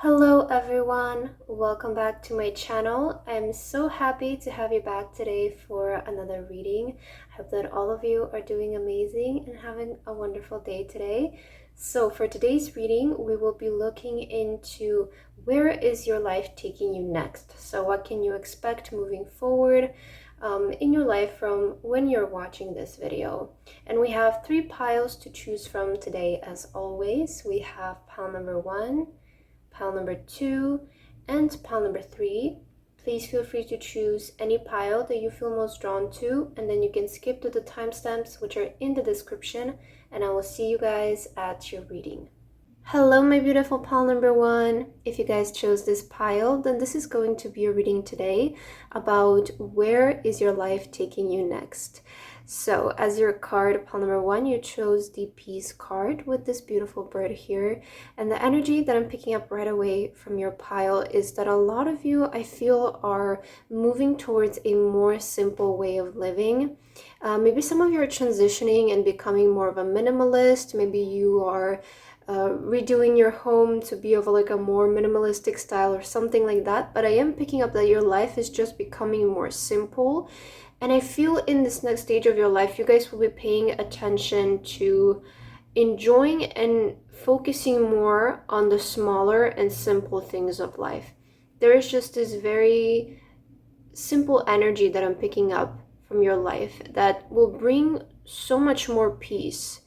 Hello everyone, welcome back to my channel. I'm so happy to have you back today for another reading. I hope that all of you are doing amazing and having a wonderful day today. So for today's reading, we will be looking into where is your life taking you next. So what can you expect moving forward in your life from when you're watching this video. And we have 3 piles to choose from today as always. We have pile number 1, pile number 2, and pile number 3. Please feel free to choose any pile that you feel most drawn to, and then you can skip to the timestamps which are in the description, and I will see you guys at your reading. Hello my beautiful pile number 1. If you guys chose this pile, then this is going to be a reading today about where is your life taking you next. So as your card, pile number 1, you chose the Peace card with this beautiful bird here. And the energy that I'm picking up right away from your pile is that a lot of you, I feel, are moving towards a more simple way of living. Maybe some of you are transitioning and becoming more of a minimalist. Maybe you are redoing your home to be of like a more minimalistic style or something like that. But I am picking up that your life is just becoming more simple. And I feel in this next stage of your life, you guys will be paying attention to enjoying and focusing more on the smaller and simple things of life. There is just this very simple energy that I'm picking up from your life that will bring so much more peace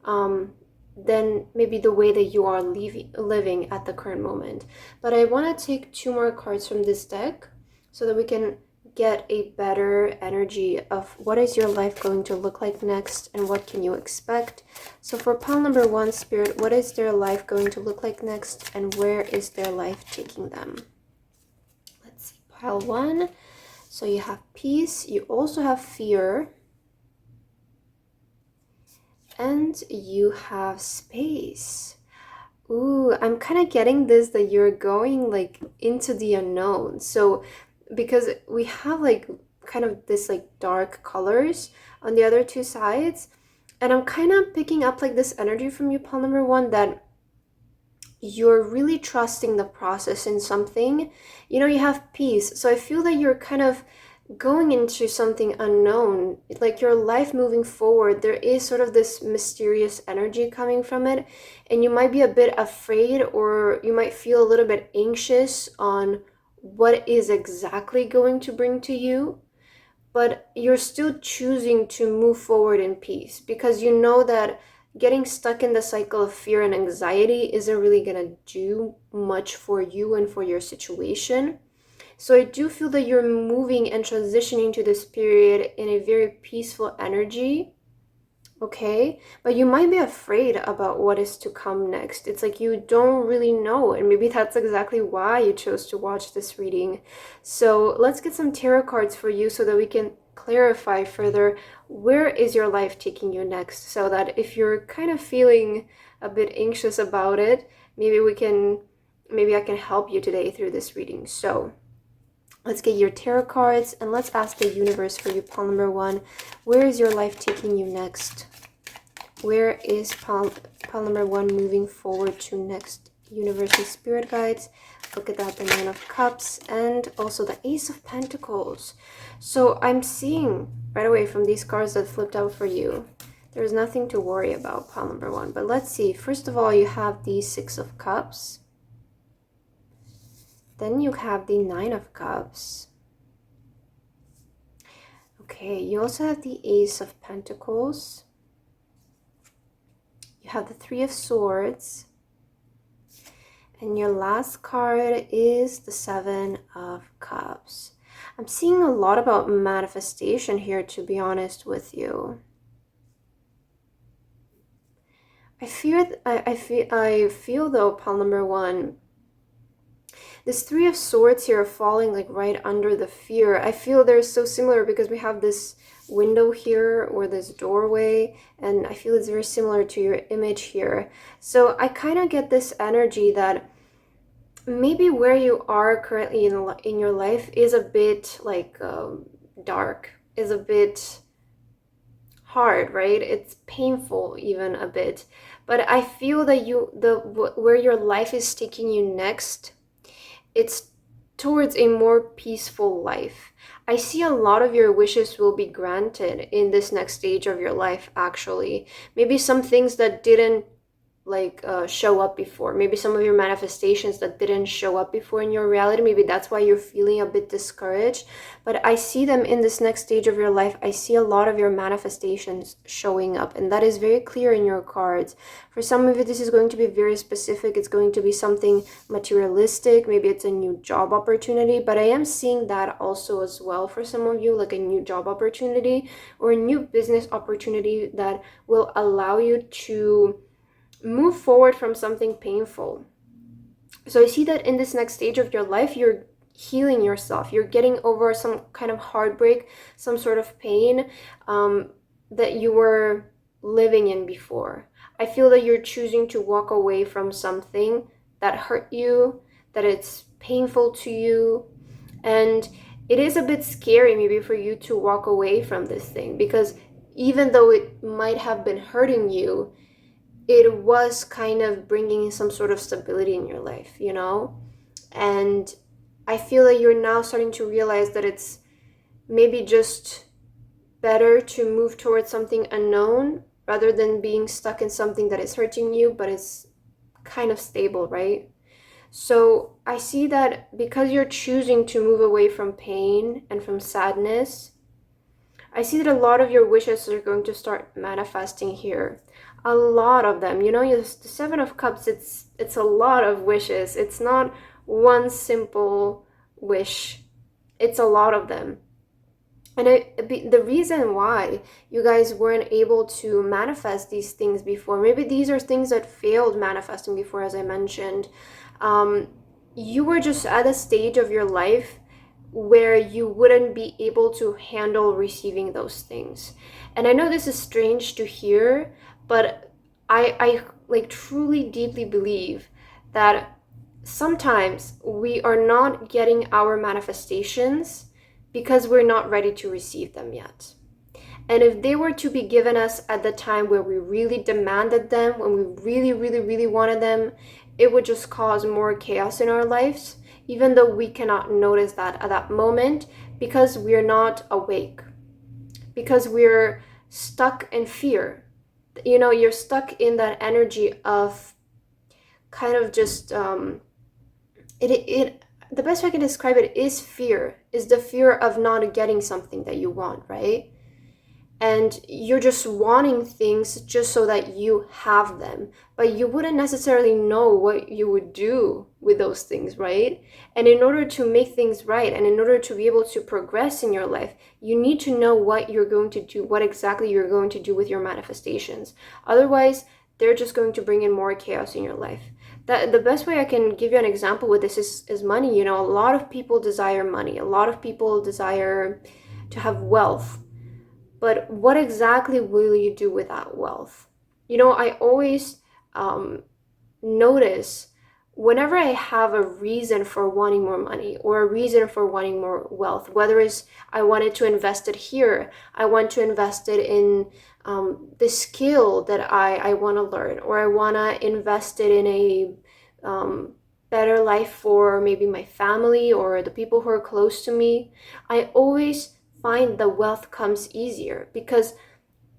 than maybe the way that you are living at the current moment. But I want to take 2 more cards from this deck so that we can get a better energy of what is your life going to look like next and what can you expect. So for pile number 1, Spirit, what is their life going to look like next and where is their life taking them? Let's see, pile 1. So you have peace, you also have fear, and you have space. Ooh, I'm kind of getting this that you're going like into the unknown. So because we have like kind of this like dark colors on the other 2 sides, and I'm kind of picking up like this energy from you, pile number 1, that you're really trusting the process in something. You know, you have peace, so I feel that you're kind of going into something unknown, like your life moving forward. There is sort of this mysterious energy coming from it, and you might be a bit afraid, or you might feel a little bit anxious on what is exactly going to bring to you, but you're still choosing to move forward in peace because you know that getting stuck in the cycle of fear and anxiety isn't really going to do much for you and for your situation. So I do feel that you're moving and transitioning to this period in a very peaceful energy. Okay, but you might be afraid about what is to come next. It's like you don't really know, and maybe that's exactly why you chose to watch this reading. So let's get some tarot cards for you so that we can clarify further where is your life taking you next, so that if you're kind of feeling a bit anxious about it, maybe I can help you today through this reading. So let's get your tarot cards and let's ask the universe for you, pile number 1. Where is your life taking you next? Where is pile number 1 moving forward to next? Universe and spirit guides. Look at that, the 9 of Cups and also the Ace of Pentacles. So I'm seeing right away from these cards that flipped out for you, there's nothing to worry about, pile number 1. But let's see. First of all, you have the 6 of Cups. Then you have the 9 of Cups. Okay, you also have the Ace of Pentacles. You have the 3 of Swords. And your last card is the 7 of Cups. I'm seeing a lot about manifestation here, to be honest with you. I feel though, pile number 1, this 3 of Swords here falling like right under the fear. I feel they're so similar because we have this window here or this doorway, and I feel it's very similar to your image here. So I kind of get this energy that maybe where you are currently in your life is a bit like dark, is a bit hard, right? It's painful even a bit. But I feel that where your life is taking you next, it's towards a more peaceful life. I see a lot of your wishes will be granted in this next stage of your life, actually. Maybe some things that didn't show up before, maybe some of your manifestations that didn't show up before in your reality, maybe that's why you're feeling a bit discouraged. But I see them in this next stage of your life. I see a lot of your manifestations showing up, and that is very clear in your cards. For some of you, this is going to be very specific. It's going to be something materialistic. Maybe it's a new job opportunity, but I am seeing that also as well for some of you, like a new job opportunity or a new business opportunity that will allow you to move forward from something painful. So I see that in this next stage of your life, you're healing yourself. You're getting over some kind of heartbreak, some sort of pain that you were living in before. I feel that you're choosing to walk away from something that hurt you, that it's painful to you. And it is a bit scary maybe for you to walk away from this thing, because even though it might have been hurting you, it was kind of bringing some sort of stability in your life, you know? And I feel that you're now starting to realize that it's maybe just better to move towards something unknown rather than being stuck in something that is hurting you, but it's kind of stable, right? So I see that because you're choosing to move away from pain and from sadness, I see that a lot of your wishes are going to start manifesting here. A lot of them. You know, the Seven of Cups, it's a lot of wishes. It's not one simple wish. It's a lot of them. And the reason why you guys weren't able to manifest these things before, maybe these are things that failed manifesting before, as I mentioned. You were just at a stage of your life where you wouldn't be able to handle receiving those things. And I know this is strange to hear, but I like truly deeply believe that sometimes we are not getting our manifestations because we're not ready to receive them yet. And if they were to be given us at the time where we really demanded them, when we really, really, really wanted them, it would just cause more chaos in our lives, even though we cannot notice that at that moment because we're not awake, because we're stuck in fear. You know, you're stuck in that energy of kind of just the best way I can describe it is fear, is the fear of not getting something that you want, right? And you're just wanting things just so that you have them, but you wouldn't necessarily know what you would do with those things, right? And in order to make things right, and in order to be able to progress in your life, you need to know what you're going to do, what exactly you're going to do with your manifestations. Otherwise, they're just going to bring in more chaos in your life. That the best way I can give you an example with this is money. You know, a lot of people desire money. A lot of people desire to have wealth. But what exactly will you do with that wealth? You know, I always notice whenever I have a reason for wanting more money or a reason for wanting more wealth, whether it's I wanted to invest it here, I want to invest it in the skill that I want to learn, or I want to invest it in a better life for maybe my family or the people who are close to me, I always find the wealth comes easier, because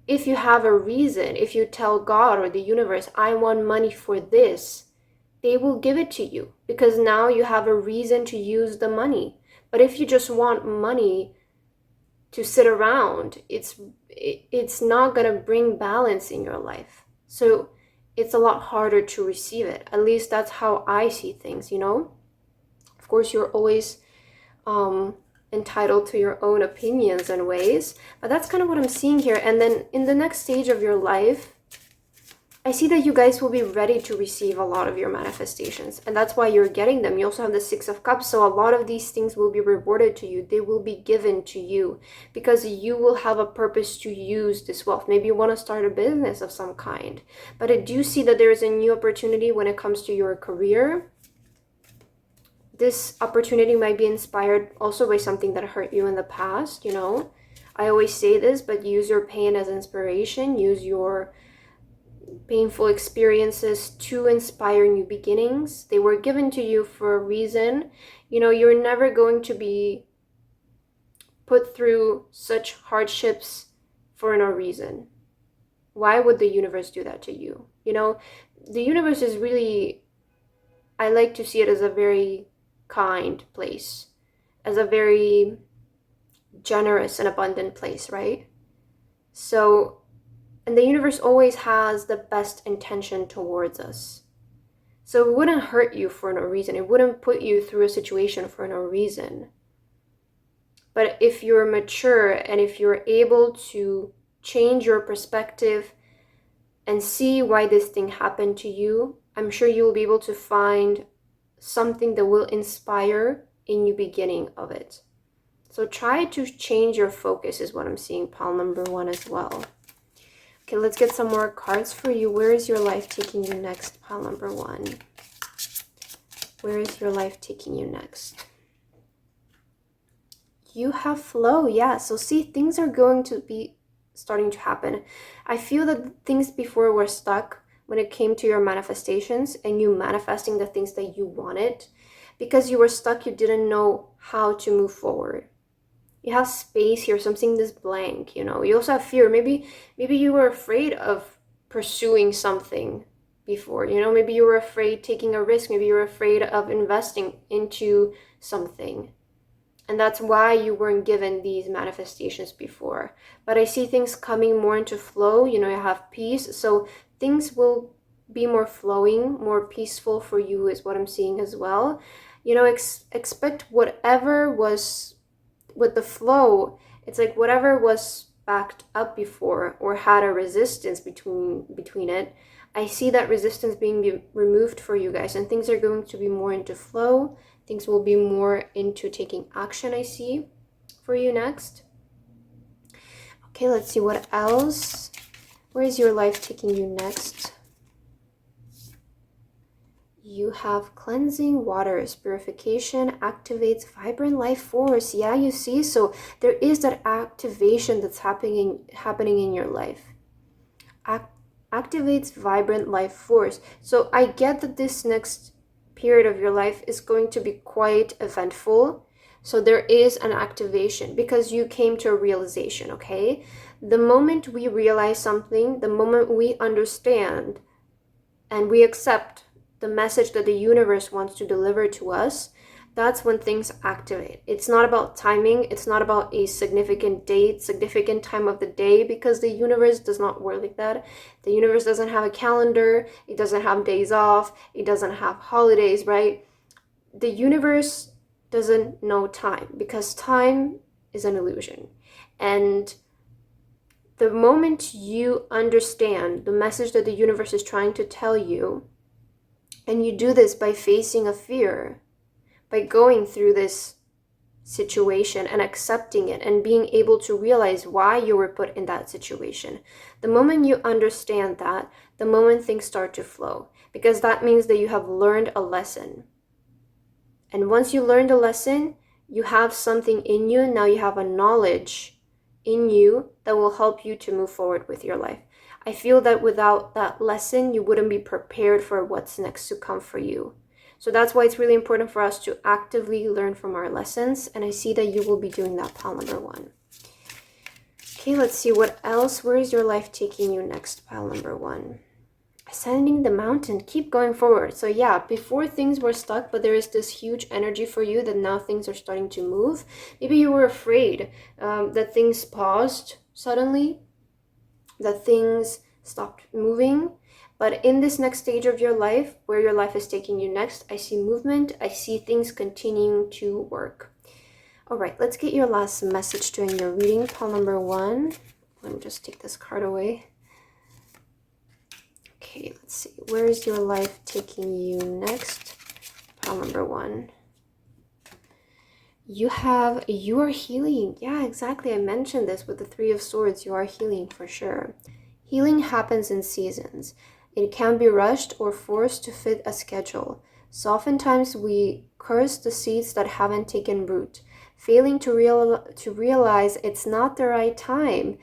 if you have a reason, if you tell God or the universe, I want money for this, they will give it to you, because now you have a reason to use the money. But if you just want money to sit around, it's not going to bring balance in your life. So it's a lot harder to receive it. At least that's how I see things, you know? Of course, you're always entitled to your own opinions and ways, but that's kind of what I'm seeing here. And then in the next stage of your life, I see that you guys will be ready to receive a lot of your manifestations, and that's why you're getting them. You also have the Six of Cups, so a lot of these things will be rewarded to you. They will be given to you because you will have a purpose to use this wealth. Maybe you want to start a business of some kind, but I do see that there is a new opportunity when it comes to your career. This opportunity might be inspired also by something that hurt you in the past, you know. I always say this, but use your pain as inspiration. Use your painful experiences to inspire new beginnings. They were given to you for a reason. You know, you're never going to be put through such hardships for no reason. Why would the universe do that to you? You know, the universe is really, I like to see it as a very kind place, as a very generous and abundant place, right? So, and the universe always has the best intention towards us. So it wouldn't hurt you for no reason. It wouldn't put you through a situation for no reason. But if you're mature and if you're able to change your perspective and see why this thing happened to you, I'm sure you'll be able to find something that will inspire a new beginning of it. So try to change your focus is what I'm seeing, pile number 1 as well. Okay, let's get some more cards for you. Where is your life taking you next, pile number 1? Where is your life taking you next? You have flow, yeah. So see, things are going to be starting to happen. I feel that things before were stuck when it came to your manifestations and you manifesting the things that you wanted. Because you were stuck, you didn't know how to move forward. You have space here, something this blank, you know. You also have fear. Maybe you were afraid of pursuing something before, you know. Maybe you were afraid taking a risk. Maybe you were afraid of investing into something. And that's why you weren't given these manifestations before. But I see things coming more into flow. You know, you have peace. So things will be more flowing, more peaceful for you is what I'm seeing as well. You know, expect whatever was with the flow. It's like whatever was backed up before or had a resistance between it. I see that resistance being removed for you guys, and things are going to be more into flow. Things will be more into taking action, I see, for you next. Okay, let's see what else. Where is your life taking you next? You have cleansing waters. Purification activates vibrant life force. Yeah, you see, so there is that activation that's happening in your life. Activates vibrant life force. So I get that this next period of your life is going to be quite eventful. So there is an activation because you came to a realization, okay? The moment we realize something, the moment we understand and we accept the message that the universe wants to deliver to us, that's when things activate. It's not about timing. It's not about a significant date, significant time of the day, because the universe does not work like that. The universe doesn't have a calendar. It doesn't have days off. It doesn't have holidays, right? The universe doesn't know time because time is an illusion. And the moment you understand the message that the universe is trying to tell you, and you do this by facing a fear, by going through this situation and accepting it and being able to realize why you were put in that situation. The moment you understand that, the moment things start to flow, because that means that you have learned a lesson. And once you learned a lesson, you have something in you. Now you have a knowledge in you that will help you to move forward with your life. I feel that without that lesson, you wouldn't be prepared for what's next to come for you. So that's why it's really important for us to actively learn from our lessons. And I see that you will be doing that, pile number 1. Okay, let's see what else. Where is your life taking you next, pile number 1? Ascending the mountain. Keep going forward. So yeah, before things were stuck, but there is this huge energy for you that now things are starting to move. Maybe you were afraid that things paused suddenly, that things stopped moving. But in this next stage of your life, where your life is taking you next, I see movement. I see things continuing to work. All right, let's get your last message during your reading, pile number 1. Let me just take this card away. Okay, let's see. Where is your life taking you next? Pile number 1. You are healing. Yeah, exactly. I mentioned this with the 3 of Swords. You are healing for sure. Healing happens in seasons. It can be rushed or forced to fit a schedule. So oftentimes we curse the seeds that haven't taken root, failing to realize it's not the right time.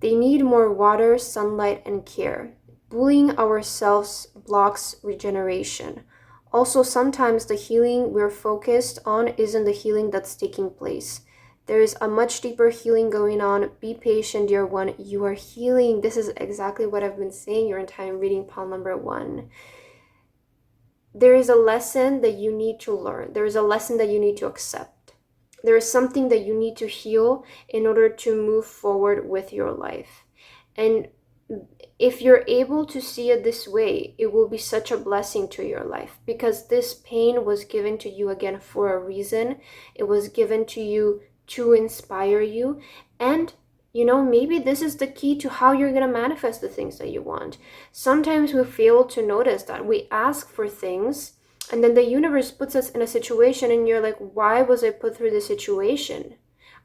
They need more water, sunlight, and care. bullying ourselves blocks regeneration. Also, sometimes the healing we're focused on isn't the healing that's taking place. There is a much deeper healing going on. Be patient, dear one. You are healing. This is exactly what I've been saying your entire reading, pile number 1. There is a lesson that you need to learn. There is a lesson that you need to accept. There is something that you need to heal in order to move forward with your life. And if you're able to see it this way, it will be such a blessing to your life, because this pain was given to you again for a reason. It was given to you to inspire you. And maybe this is the key to how you're going to manifest the things that you want. Sometimes we fail to notice that. We ask for things, and then the universe puts us in a situation, and you're like, why was I put through this situation?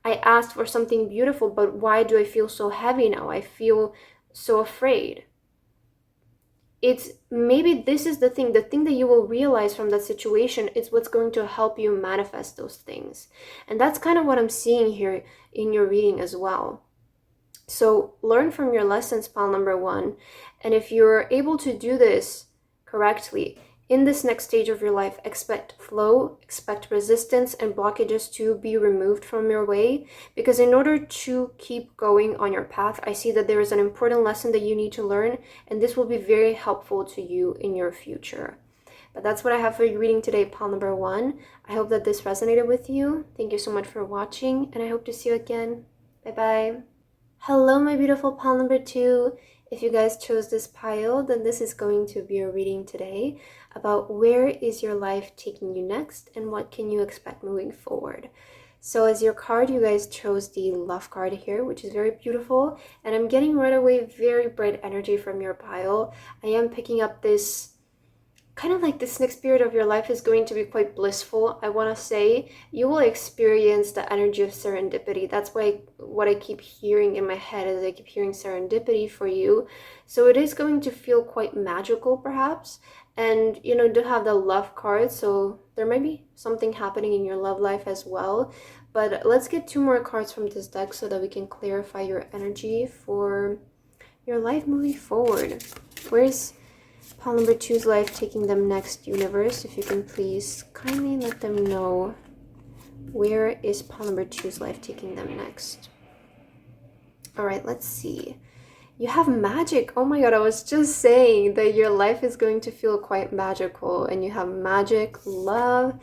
I asked for something beautiful, but why do I feel so heavy now? I feel so afraid. It's maybe this is the thing that you will realize from that situation is what's going to help you manifest those things. And that's kind of what I'm seeing here in your reading as well. So learn from your lessons, pile number 1. And if you're able to do this correctly, in this next stage of your life, expect flow, expect resistance and blockages to be removed from your way. Because in order to keep going on your path, I see that there is an important lesson that you need to learn, and this will be very helpful to you in your future. But that's what I have for you reading today, pile number 1. I hope that this resonated with you. Thank you so much for watching, and I hope to see you again. Bye-bye. Hello, my beautiful pile number 2. If you guys chose this pile, then this is going to be a reading today about where is your life taking you next and what can you expect moving forward. So as your card, you guys chose the love card here, which is very beautiful. And I'm getting right away very bright energy from your pile. I am picking up this kind of like this next period of your life is going to be quite blissful. I want to say you will experience the energy of serendipity. That's why what I keep hearing in my head is I keep hearing serendipity for you. So it is going to feel quite magical perhaps. And do have the love card, so there might be something happening in your love life as well. But let's get 2 more cards from this deck so that we can clarify your energy for your life moving forward. Where's pile number 2's life taking them next, universe? If you can please kindly let them know, where is pile number 2's life taking them next? All right, let's see. You have magic. Oh my god, I was just saying that your life is going to feel quite magical, and you have magic, love,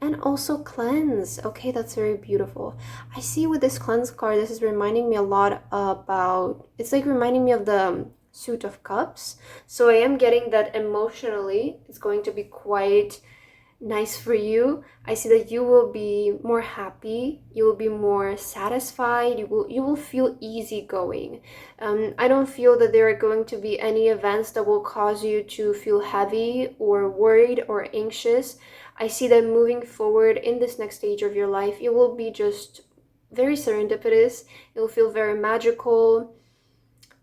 and also cleanse. Okay, that's very beautiful. I see with this cleanse card, this is reminding me a lot about, it's like reminding me of the Suit of Cups. So I am getting that emotionally it's going to be quite nice for you. I see that you will be more happy, you will be more satisfied, you will feel easygoing. I don't feel that there are going to be any events that will cause you to feel heavy or worried or anxious. I see that moving forward in this next stage of your life, it will be just very serendipitous. It will feel very magical,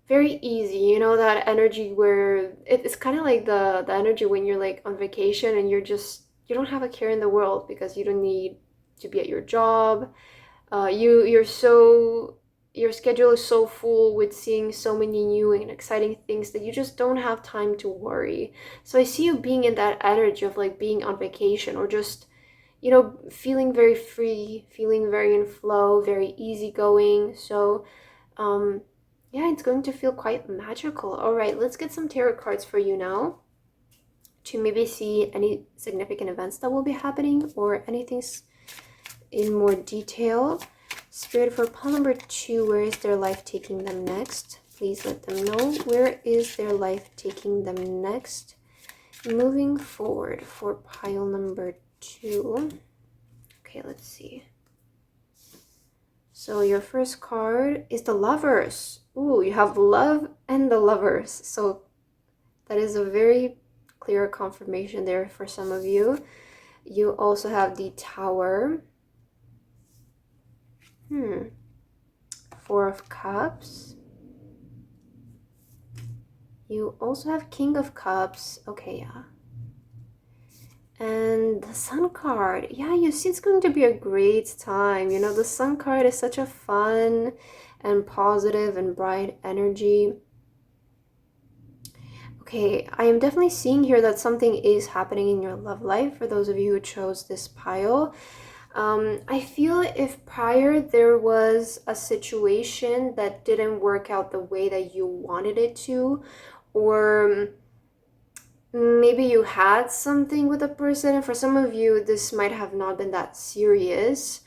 very easy, that energy where it's kind of like the energy when you're like on vacation and you don't have a care in the world because you don't need to be at your job. Your schedule is so full with seeing so many new and exciting things that you just don't have time to worry. So I see you being in that energy of like being on vacation, or just feeling very free, feeling very in flow, very easygoing. So yeah, it's going to feel quite magical. All right, let's get some tarot cards for you now to maybe see any significant events that will be happening or anything in more detail. Spirit, for pile number 2, where is their life taking them next? Please let them know, where is their life taking them next moving forward for pile number 2. Okay, let's see. So your first card is the Lovers. Ooh, you have love and the Lovers. So that is a very clear confirmation there for some of you. You also have the Tower. 4 of Cups. You also have King of Cups. Okay, yeah. And the Sun card. Yeah, you see it's going to be a great time. The Sun card is such a fun and positive and bright energy. Okay, I am definitely seeing here that something is happening in your love life for those of you who chose this pile. I feel if prior there was a situation that didn't work out the way that you wanted it to, or maybe you had something with a person, and for some of you, this might have not been that serious.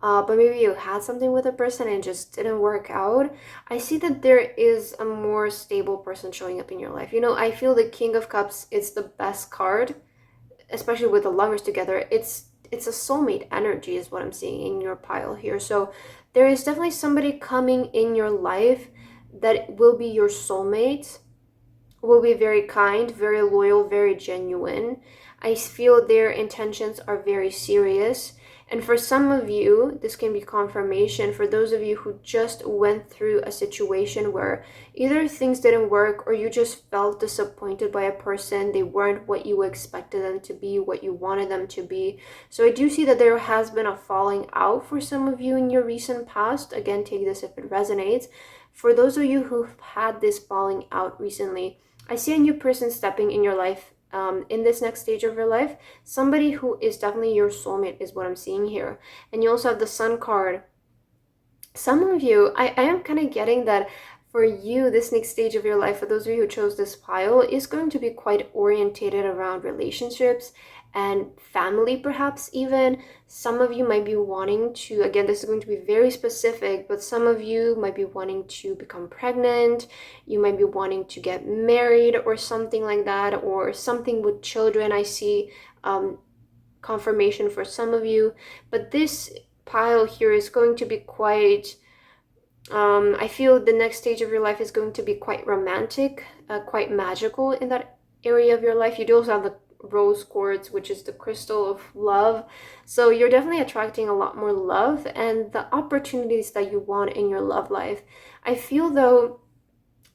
But maybe you had something with a person and it just didn't work out. I see that there is a more stable person showing up in your life. You know, I feel the King of Cups is the best card, especially with the lovers together. It's a soulmate energy is what I'm seeing in your pile here. So there is definitely somebody coming in your life that will be your soulmate, will be very kind, very loyal, very genuine. I feel their intentions are very serious. And for some of you, this can be confirmation for those of you who just went through a situation where either things didn't work or you just felt disappointed by a person. They weren't what you expected them to be, what you wanted them to be. So I do see that there has been a falling out for some of you in your recent past. Again, take this if it resonates. For those of you who've had this falling out recently, I see a new person stepping in your life in this next stage of your life. Somebody who is definitely your soulmate is what I'm seeing here. And you also have the Sun card. Some of you, I am kind of getting that for you, this next stage of your life, for those of you who chose this pile, is going to be quite orientated around relationships and family, perhaps even. Some of you might be wanting to, again, this is going to be very specific, but some of you might be wanting to become pregnant. You might be wanting to get married or something like that, or something with children. I see confirmation for some of you, but this pile here is going to be quite I feel the next stage of your life is going to be quite romantic, quite magical in that area of your life. You do also have the rose quartz, which is the crystal of love. So you're definitely attracting a lot more love and the opportunities that you want in your love life. I feel though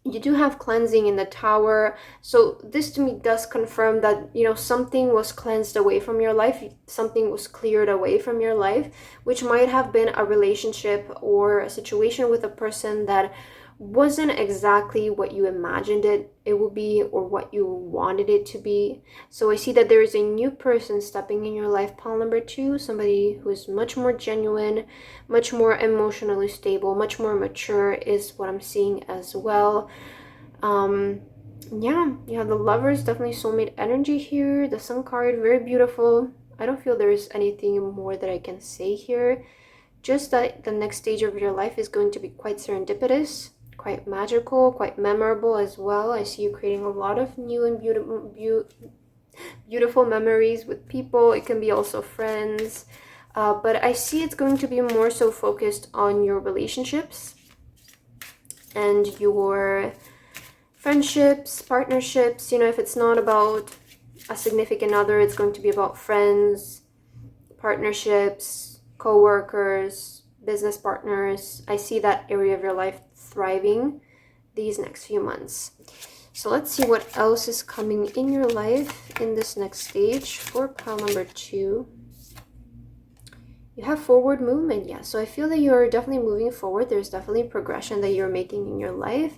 you do have cleansing in the tower, so this to me does confirm that, you know, something was cleansed away from your life, something was cleared away from your life, which might have been a relationship or a situation with a person that wasn't exactly what you imagined it would be or what you wanted it to be. So I see that there is a new person stepping in your life, pile number 2, somebody who is much more genuine, much more emotionally stable, much more mature is what I'm seeing as well. Yeah, you have the Lovers, definitely soulmate energy here. The Sun card, very beautiful. I don't feel there's anything more that I can say here. Just that the next stage of your life is going to be quite serendipitous, quite magical, quite memorable as well. I see you creating a lot of new and beautiful memories with people. It can be also friends. But I see it's going to be more so focused on your relationships and your friendships, partnerships. You know, if it's not about a significant other, it's going to be about friends, partnerships, co-workers, business partners. I see that area of your life thriving these next few months. So let's see what else is coming in your life in this next stage for pile number 2. You have forward movement, yeah. So I feel that you're definitely moving forward. There's definitely progression that you're making in your life.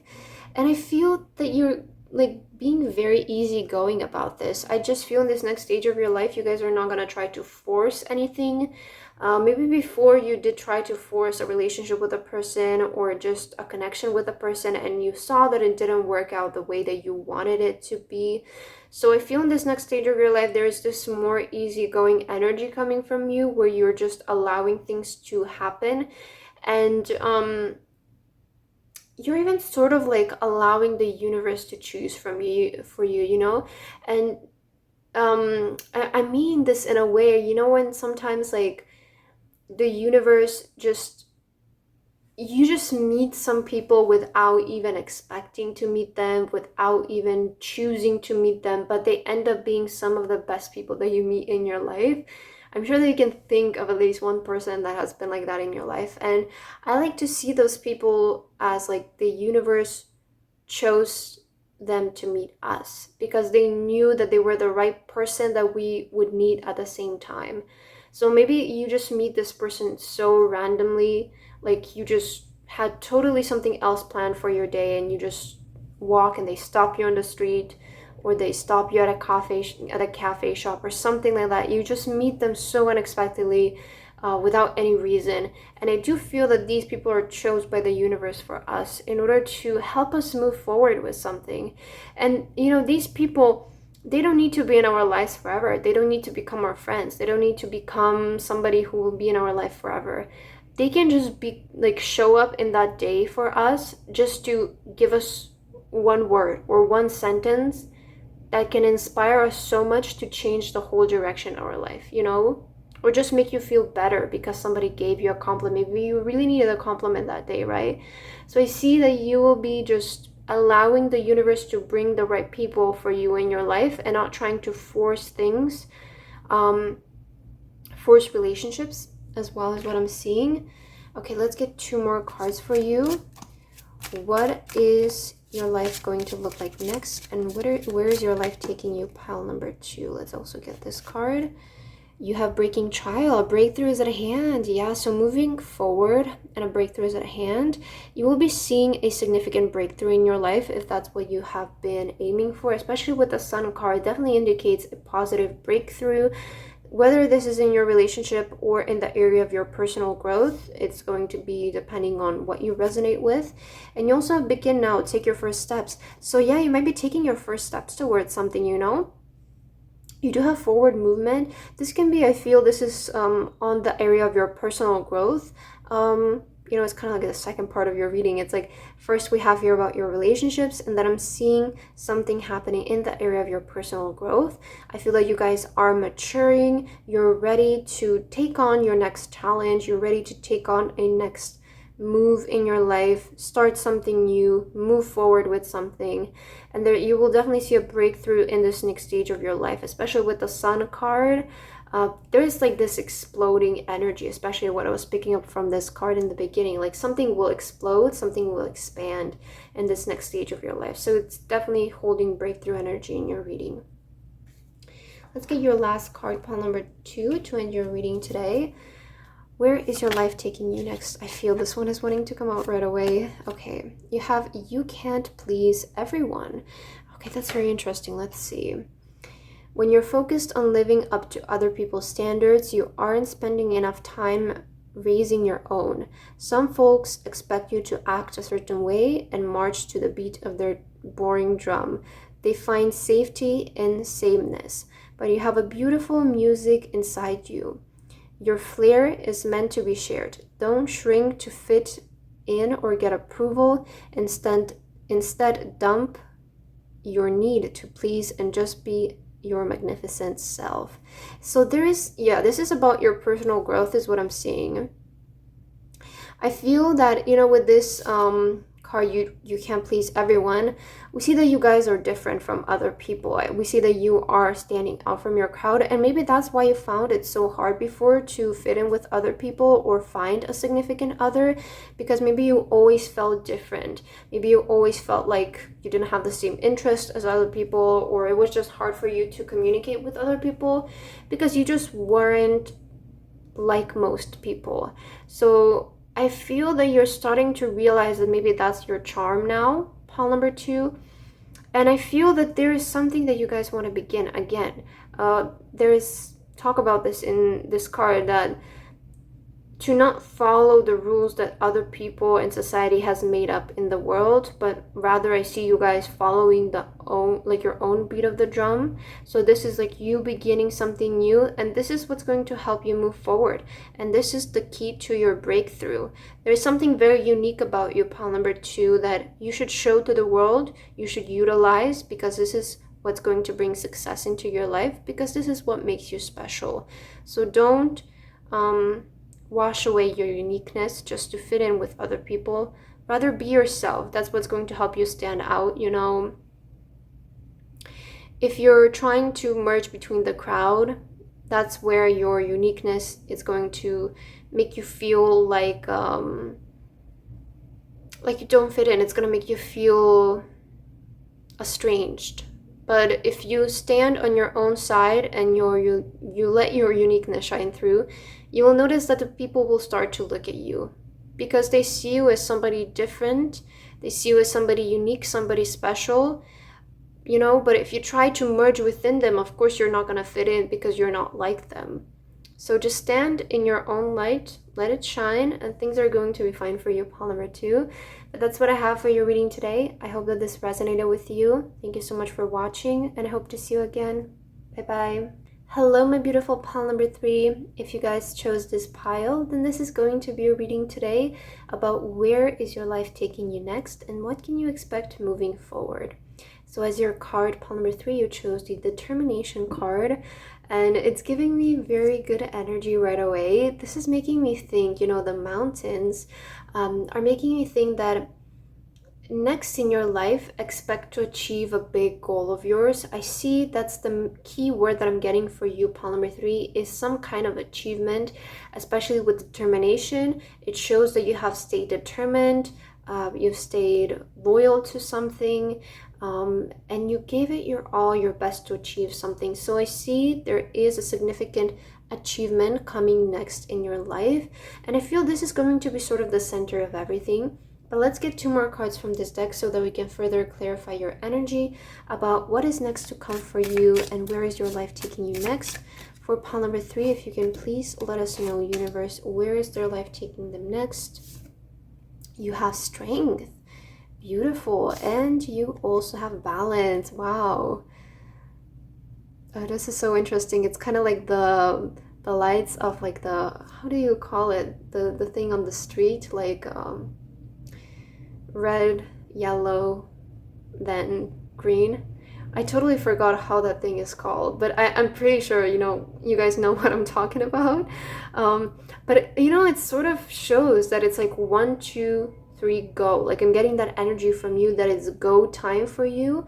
And I feel that you're like being very easygoing about this. I just feel in this next stage of your life, you guys are not going to try to force anything. Maybe before you did try to force a relationship with a person or just a connection with a person and you saw that it didn't work out the way that you wanted it to be. So I feel in this next stage of your life, there's this more easygoing energy coming from you where you're just allowing things to happen. And you're even sort of like allowing the universe to choose for you, you know? And I mean this in a way, you know, when sometimes like the universe just, you just meet some people without even expecting to meet them, without even choosing to meet them, but they end up being some of the best people that you meet in your life. I'm sure that you can think of at least one person that has been like that in your life. And I like to see those people as like the universe chose them to meet us because they knew that they were the right person that we would meet at the same time. So maybe you just meet this person so randomly, like you just had totally something else planned for your day and you just walk and they stop you on the street or they stop you at a cafe shop or something like that. You just meet them so unexpectedly, without any reason. And I do feel that these people are chosen by the universe for us in order to help us move forward with something. And these people, they don't need to be in our lives forever. They don't need to become our friends. They don't need to become somebody who will be in our life forever. They can just be like, show up in that day for us, just to give us one word or one sentence that can inspire us so much to change the whole direction of our life, or just make you feel better because somebody gave you a compliment. Maybe you really needed a compliment that day, right? So I see that you will be just allowing the universe to bring the right people for you in your life, and not trying to force things, force relationships as well, as what I'm seeing. Okay, let's get 2 more cards for you. What is your life going to look like next, and where is your life taking you? Pile number 2. Let's also get this card. You have breaking trial. A breakthrough is at hand. Yeah, so moving forward and a breakthrough is at hand. You will be seeing a significant breakthrough in your life if that's what you have been aiming for, especially with the Sun card. Definitely indicates a positive breakthrough. Whether this is in your relationship or in the area of your personal growth, it's going to be depending on what you resonate with. And you also begin now, take your first steps. So yeah, you might be taking your first steps towards something, You do have forward movement. This can be, I feel this is on the area of your personal growth. It's kind of like the second part of your reading. It's like, first we have here about your relationships, and then I'm seeing something happening in the area of your personal growth. I feel like you guys are maturing. You're ready to take on your next challenge. You're ready to take on a next move in your life, start something new, move forward with something. And there you will definitely see a breakthrough in this next stage of your life, especially with the Sun card. There's like this exploding energy, especially what I was picking up from this card in the beginning. Like something will explode, something will expand in this next stage of your life. So it's definitely holding breakthrough energy in your reading. Let's get your last card, pile number 2, to end your reading today. Where is your life taking you next? I feel this one is wanting to come out right away. Okay, you can't please everyone. Okay, that's very interesting. Let's see. When you're focused on living up to other people's standards, you aren't spending enough time raising your own. Some folks expect you to act a certain way and march to the beat of their boring drum. They find safety in sameness, but you have a beautiful music inside you. Your flair is meant to be shared. Don't shrink to fit in or get approval. Instead, dump your need to please and just be your magnificent self. So this is about your personal growth is what I'm seeing. I feel that, with this card, you can't please everyone. We see that you guys are different from other people. We see that you are standing out from your crowd, and maybe that's why you found it so hard before to fit in with other people or find a significant other, because maybe you always felt different. Maybe you always felt like you didn't have the same interest as other people, or it was just hard for you to communicate with other people because you just weren't like most people. So I feel that you're starting to realize that maybe that's your charm now, pile number 2. And I feel that there is something that you guys want to begin again. There is talk about this in this card, that to not follow the rules that other people in society has made up in the world, but rather I see you guys following your own beat of the drum. So this is like you beginning something new, and this is what's going to help you move forward. And this is the key to your breakthrough. There's something very unique about you, pile number 2, that you should show to the world, you should utilize, because this is what's going to bring success into your life, because this is what makes you special. So don't wash away your uniqueness just to fit in with other people. Rather be yourself. That's what's going to help you stand out. If you're trying to merge between the crowd, that's where your uniqueness is going to make you feel like you don't fit in. It's going to make you feel estranged. But if you stand on your own side and you let your uniqueness shine through, you will notice that the people will start to look at you because they see you as somebody different. They see you as somebody unique, somebody special. you know, but if you try to merge within them, of course you're not going to fit in because you're not like them. So just stand in your own light, let it shine, and things are going to be fine for you, Paul number 2. But that's what I have for your reading today. I hope that this resonated with you. Thank you so much for watching, and I hope to see you again. Bye-bye. Hello, my beautiful pile number 3. If you guys chose this pile, then this is going to be a reading today about where is your life taking you next and what can you expect moving forward. So as your card, pile number 3, you chose the determination card, and it's giving me very good energy right away. This is making me think, you know, the mountains are making me think that next in your life, expect to achieve a big goal of yours. I see that's the key word that I'm getting for you, pile number 3, is some kind of achievement, especially with determination. It shows that you have stayed determined, you've stayed loyal to something, and you gave it your all, your best to achieve something. So I see there is a significant achievement coming next in your life, and I feel this is going to be sort of the center of everything. But let's get 2 more cards from this deck so that we can further clarify your energy about what is next to come for you and where is your life taking you next. For pile number 3, if you can please let us know, universe, where is their life taking them next? You have strength. Beautiful. And you also have balance. Wow. This is so interesting. It's kind of like the lights of like the, how do you call it? The thing on the street, like red, yellow, then green. I totally forgot how that thing is called, but I'm pretty sure, you know, you guys know what I'm talking about. But, you know, it sort of shows that it's like 1, 2, 3, go. Like I'm getting that energy from you that it's go time for you.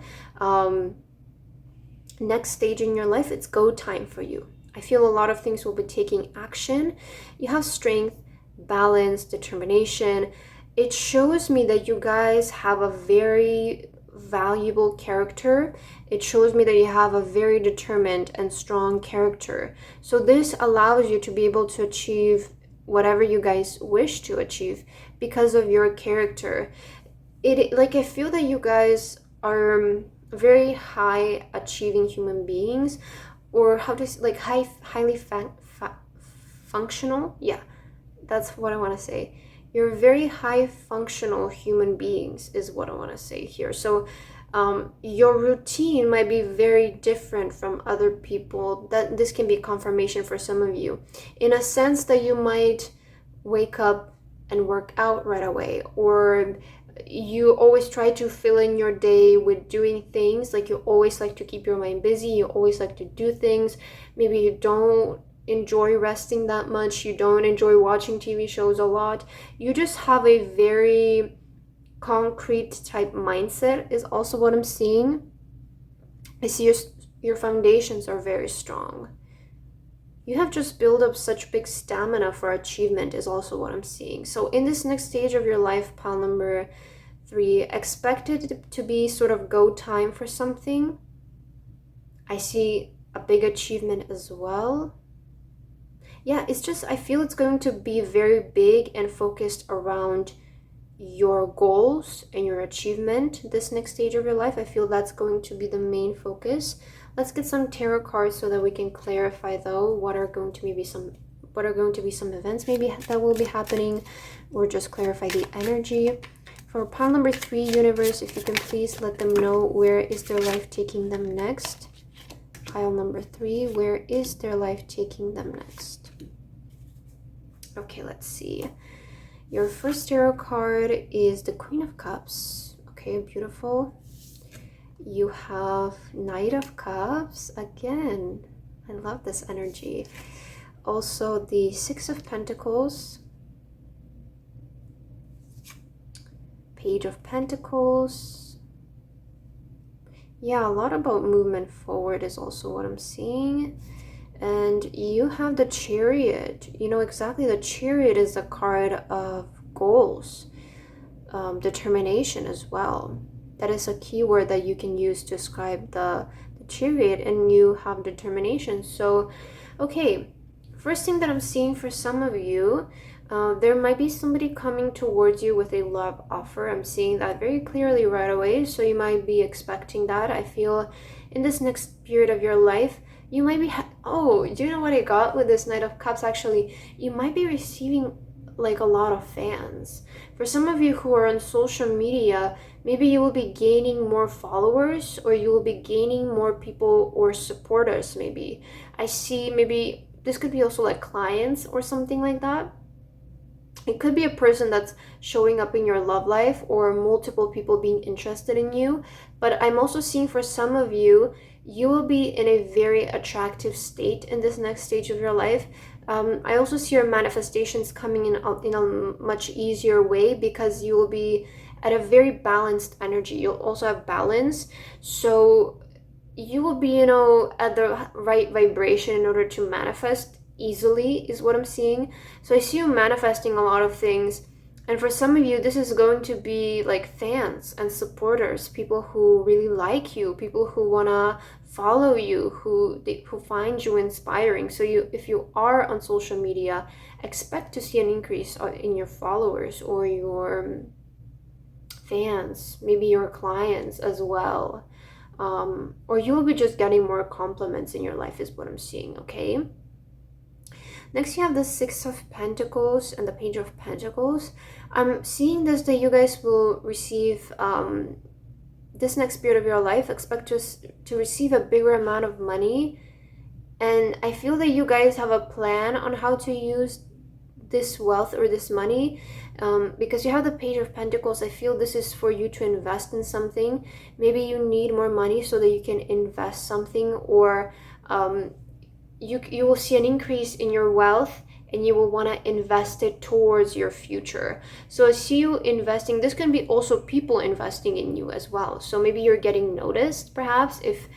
Next stage in your life, it's go time for you. I feel a lot of things will be taking action. You have strength, balance, determination. It shows me that you guys have a very valuable character. It shows me that you have a very determined and strong character. So this allows you to be able to achieve whatever you guys wish to achieve because of your character. Like I feel that you guys are very high achieving human beings, or how to like highly functional. Yeah, that's what I want to say. You're very high functional human beings is what I want to say here. So your routine might be very different from other people. That this can be confirmation for some of you, in a sense that you might wake up and work out right away, or you always try to fill in your day with doing things. Like you always like to keep your mind busy, you always like to do things. Maybe you don't enjoy resting that much, you don't enjoy watching TV shows a lot, you just have a very concrete type mindset is also what I'm seeing. I see your foundations are very strong. You have just built up such big stamina for achievement is also what I'm seeing. So in this next stage of your life, pile number 3, expect it to be sort of go time for something. I see a big achievement as well. Yeah, it's just, I feel it's going to be very big and focused around your goals and your achievement this next stage of your life. I feel that's going to be the main focus. Let's get some tarot cards so that we can clarify though what are going to be some events maybe that will be happening, or just clarify the energy. For pile number 3, universe, if you can please let them know where is their life taking them next. Pile number 3, where is their life taking them next? Okay, let's see. Your first tarot card is the Queen of Cups. Okay, beautiful. You have Knight of Cups. Again, I love this energy. Also, the 6 of Pentacles. Page of Pentacles. Yeah, a lot about movement forward is also what I'm seeing. And you have the Chariot. You know exactly, the Chariot is a card of goals, determination as well. That is a keyword that you can use to describe the Chariot, and you have determination. So, okay, first thing that I'm seeing for some of you, There might be somebody coming towards you with a love offer. I'm seeing that very clearly right away. So you might be expecting that. I feel in this next period of your life, you might be, oh, do you know what I got with this Knight of Cups? Actually, you might be receiving like a lot of fans. For some of you who are on social media, maybe you will be gaining more followers, or you will be gaining more people or supporters. Maybe I see, maybe this could be also like clients or something like that. It could be a person that's showing up in your love life, or multiple people being interested in you. But I'm also seeing for some of you, you will be in a very attractive state in this next stage of your life. I also see your manifestations coming in a much easier way, because you will be at a very balanced energy. You'll also have balance. So you will be, at the right vibration in order to manifest easily, is what I'm seeing. So I see you manifesting a lot of things. And for some of you, this is going to be like fans and supporters, people who really like you, people who want to follow you, who find you inspiring. So if you are on social media, expect to see an increase in your followers or your fans, maybe your clients as well. Or you will be just getting more compliments in your life, is what I'm seeing, okay? Next, you have the Six of Pentacles and the Page of Pentacles. I'm seeing this, that you guys will receive, this next period of your life, expect to receive a bigger amount of money. And I feel that you guys have a plan on how to use this wealth or this money, because you have the Page of Pentacles. I feel this is for you to invest in something. Maybe you need more money so that you can invest something, or you will see an increase in your wealth, and you will want to invest it towards your future. So I see you investing. This can be also people investing in you as well. So maybe you're getting noticed, perhaps, if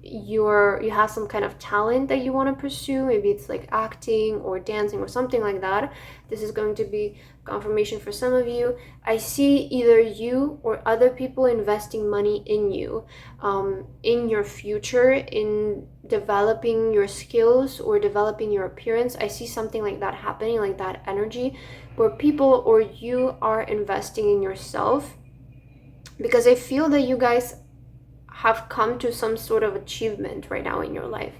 you have some kind of talent that you want to pursue. Maybe it's like acting or dancing or something like that. This is going to be confirmation for some of you. I see either you or other people investing money in you, in your future, in developing your skills or developing your appearance. I see something like that happening, like that energy, where people or you are investing in yourself, because I feel that you guys have come to some sort of achievement right now in your life.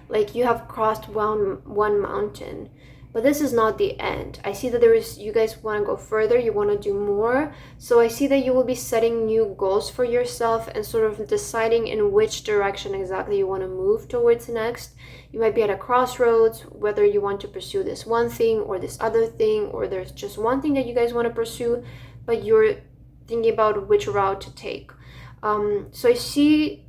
Like you have crossed one mountain, but this is not the end. I see that you guys want to go further, you want to do more. So I see that you will be setting new goals for yourself and sort of deciding in which direction exactly you want to move towards next. You might be at a crossroads, whether you want to pursue this one thing or this other thing, or there's just one thing that you guys want to pursue, but you're thinking about which route to take. So I see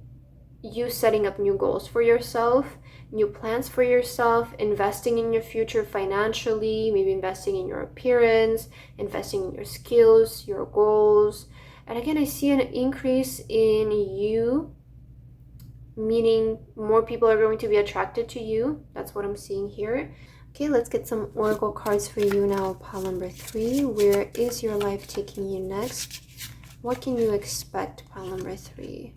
you setting up new goals for yourself, new plans for yourself, investing in your future financially, maybe investing in your appearance, investing in your skills, your goals. And again, I see an increase in you, meaning more people are going to be attracted to you. That's what I'm seeing here. Okay, let's get some oracle cards for you now. Pile number 3. Where is your life taking you next? What can you expect? Pile number 3.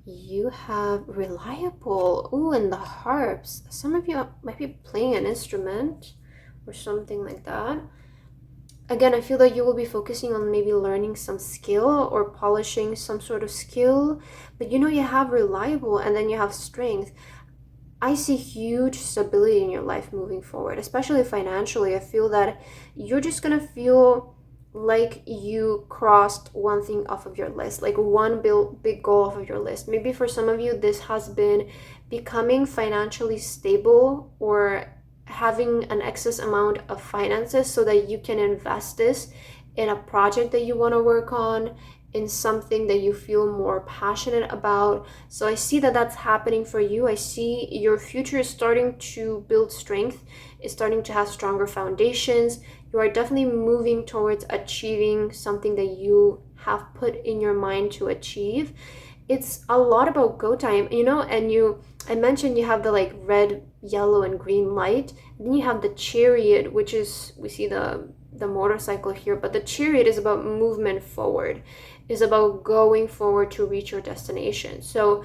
You have reliable. Ooh, and the harps. Some of you might be playing an instrument or something like that. Again, I feel that you will be focusing on maybe learning some skill or polishing some sort of skill. But you have reliable, and then you have strength. I see huge stability in your life moving forward, especially financially. I feel that you're just going to feel like you crossed one thing off of your list, like one big goal off of your list. Maybe for some of you, this has been becoming financially stable, or having an excess amount of finances so that you can invest this in a project that you want to work on, in something that you feel more passionate about. So I see that that's happening for you. I see your future is starting to build strength. It's starting to have stronger foundations. You are definitely moving towards achieving something that you have put in your mind to achieve. It's a lot about go time, and I mentioned you have the like red, yellow, and green light. And then you have the chariot, which is, we see the motorcycle here, but the chariot is about movement forward, is about going forward to reach your destination. So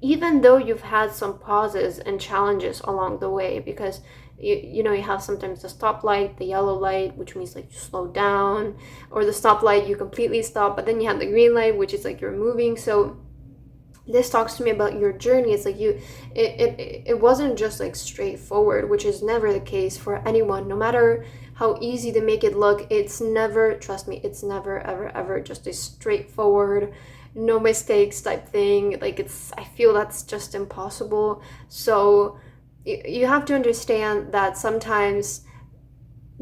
even though you've had some pauses and challenges along the way, because You know, you have sometimes the stoplight, the yellow light, which means like you slow down, or the stoplight, you completely stop, but then you have the green light, which is like you're moving. So this talks to me about your journey. It's like it wasn't just like straightforward, which is never the case for anyone, no matter how easy they make it look. It's never, trust me, it's never ever just a straightforward, no mistakes type thing. Like, I feel that's just impossible. So you have to understand that sometimes,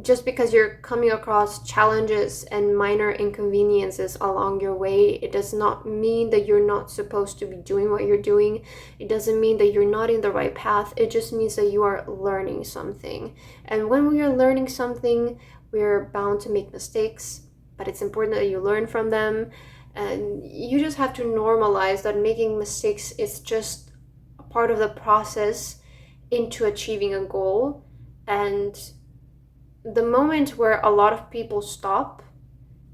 just because you're coming across challenges and minor inconveniences along your way, it does not mean that you're not supposed to be doing what you're doing. It doesn't mean that you're not in the right path. It just means that you are learning something. And when we are learning something, we're bound to make mistakes, but it's important that you learn from them. And you just have to normalize that making mistakes is just a part of the process into achieving a goal. And the moment where a lot of people stop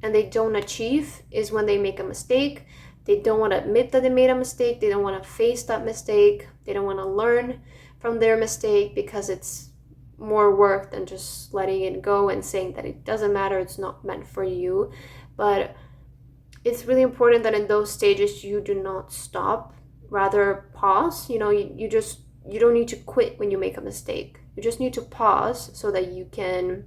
and they don't achieve is when they make a mistake. They don't want to admit that they made a mistake. They don't want to face that mistake. They don't want to learn from their mistake, because it's more work than just letting it go and saying that it doesn't matter, it's not meant for you. But it's really important that in those stages you do not stop, rather pause. You know, you don't need to quit when you make a mistake. You just need to pause so that you can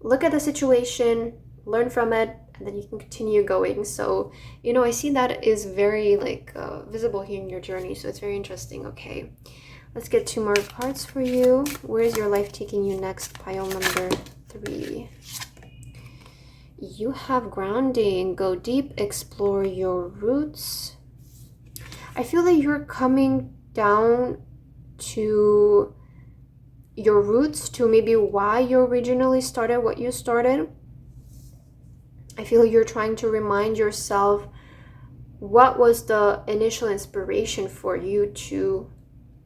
look at the situation, learn from it, and then you can continue going. So, you know, I see that is very visible here in your journey. So it's very interesting. Okay, let's get 2 more cards for you. Where is your life taking you next? Pile number 3. You have grounding. Go deep, explore your roots. I feel that you're coming down to your roots, to maybe why you originally started what you started. I feel you're trying to remind yourself what was the initial inspiration for you to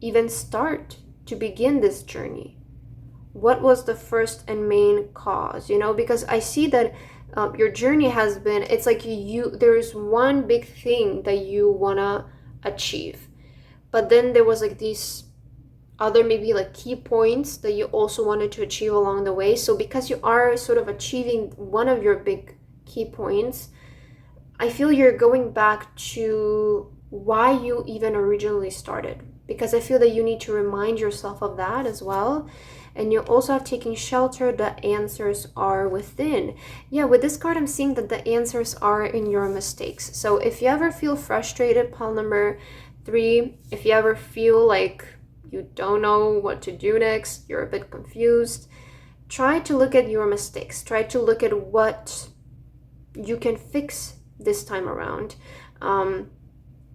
even start, to begin this journey. What was the first and main cause? You know, because I see that your journey has been, it's like there's one big thing that you want to achieve, but then there was like these other maybe like key points that you also wanted to achieve along the way. So because you are sort of achieving one of your big key points, I feel you're going back to why you even originally started, because I feel that you need to remind yourself of that as well. And you also have taken shelter. The answers are within. Yeah, with this card, I'm seeing that the answers are in your mistakes. So if you ever feel frustrated, pile number 3, if you ever feel like you don't know what to do next, you're a bit confused, try to look at your mistakes. Try to look at what you can fix this time around,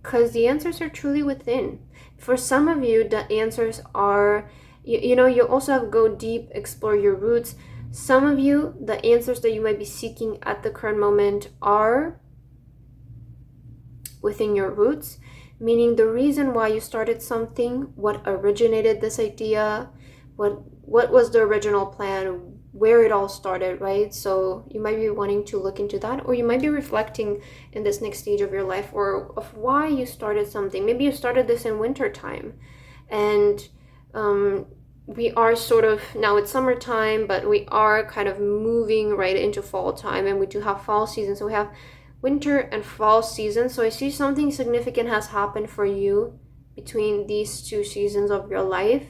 because the answers are truly within. For some of you, the answers are, you know, you also have go deep, explore your roots. Some of you, the answers that you might be seeking at the current moment are within your roots, meaning the reason why you started something, what originated this idea, what was the original plan, where it all started, right? So you might be wanting to look into that, or you might be reflecting in this next stage of your life, or of why you started something. Maybe you started this in winter time, and we are sort of, now it's summertime, but we are kind of moving right into fall time, and we do have fall season. So we have winter and fall season. So I see something significant has happened for you between these 2 seasons of your life.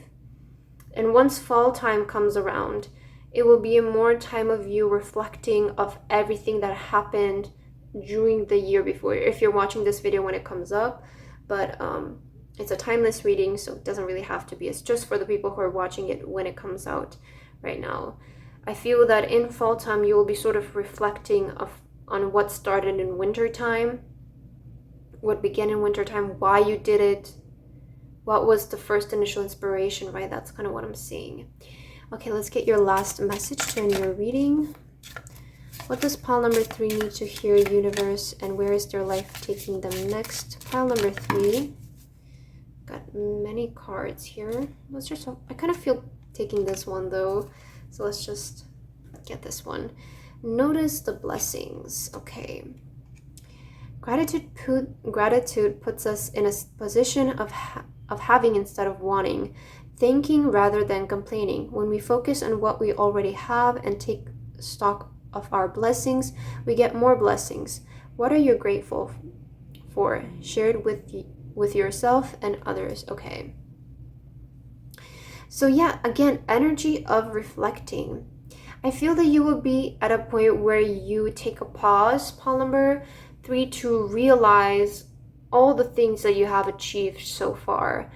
And once fall time comes around, it will be a more time of you reflecting of everything that happened during the year before, if you're watching this video when it comes up. But it's a timeless reading, so it doesn't really have to be. It's just for the people who are watching it when it comes out right now. I feel that in fall time, you will be sort of reflecting on what started in winter time, what began in winter time, why you did it, what was the first initial inspiration, right? That's kind of what I'm seeing. Okay, let's get your last message to end your reading. What does pile number 3 need to hear, universe, and where is their life taking them next? Pile number 3. Got many cards here. Let's just, I kind of feel taking this one though, so let's just get this one. Notice the blessings. Okay. Gratitude puts us in a position of having instead of wanting. thanking rather than complaining. When we focus on what we already have and take stock of our blessings, we get more blessings. What are you grateful for? Shared with yourself and others. Okay. So yeah, again, energy of reflecting. I feel that you will be at a point where you take a pause, Paul number 3, to realize all the things that you have achieved so far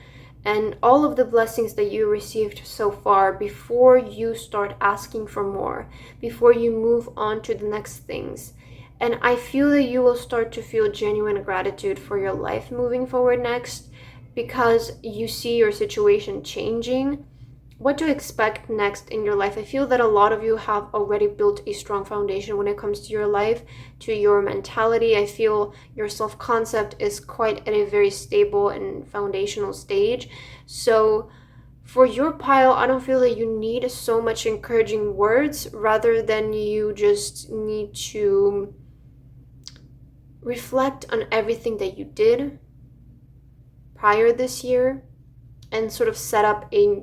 and all of the blessings that you received so far before you start asking for more, before you move on to the next things. And I feel that you will start to feel genuine gratitude for your life moving forward next, because you see your situation changing, what to expect next in your life. I feel that a lot of you have already built a strong foundation when it comes to your life, to your mentality. I feel your self-concept is quite at a very stable and foundational stage. So for your pile, I don't feel that you need so much encouraging words, rather than you just need to reflect on everything that you did prior this year and sort of set up a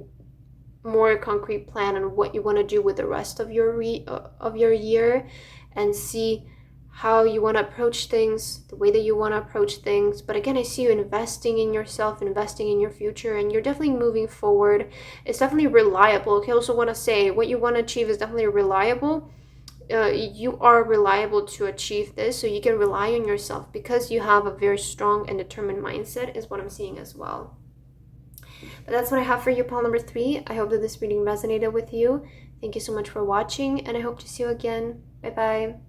more concrete plan on what you want to do with the rest of your year, and see how you want to approach things, the way that you want to approach things. But again, I see you investing in yourself, investing in your future, and you're definitely moving forward. It's definitely reliable. Okay, I also want to say what you want to achieve is definitely reliable. You are reliable to achieve this, so you can rely on yourself because you have a very strong and determined mindset, is what I'm seeing as well. But that's what I have for you, pile number 3. I hope that this reading resonated with you. Thank you so much for watching, and I hope to see you again. Bye bye.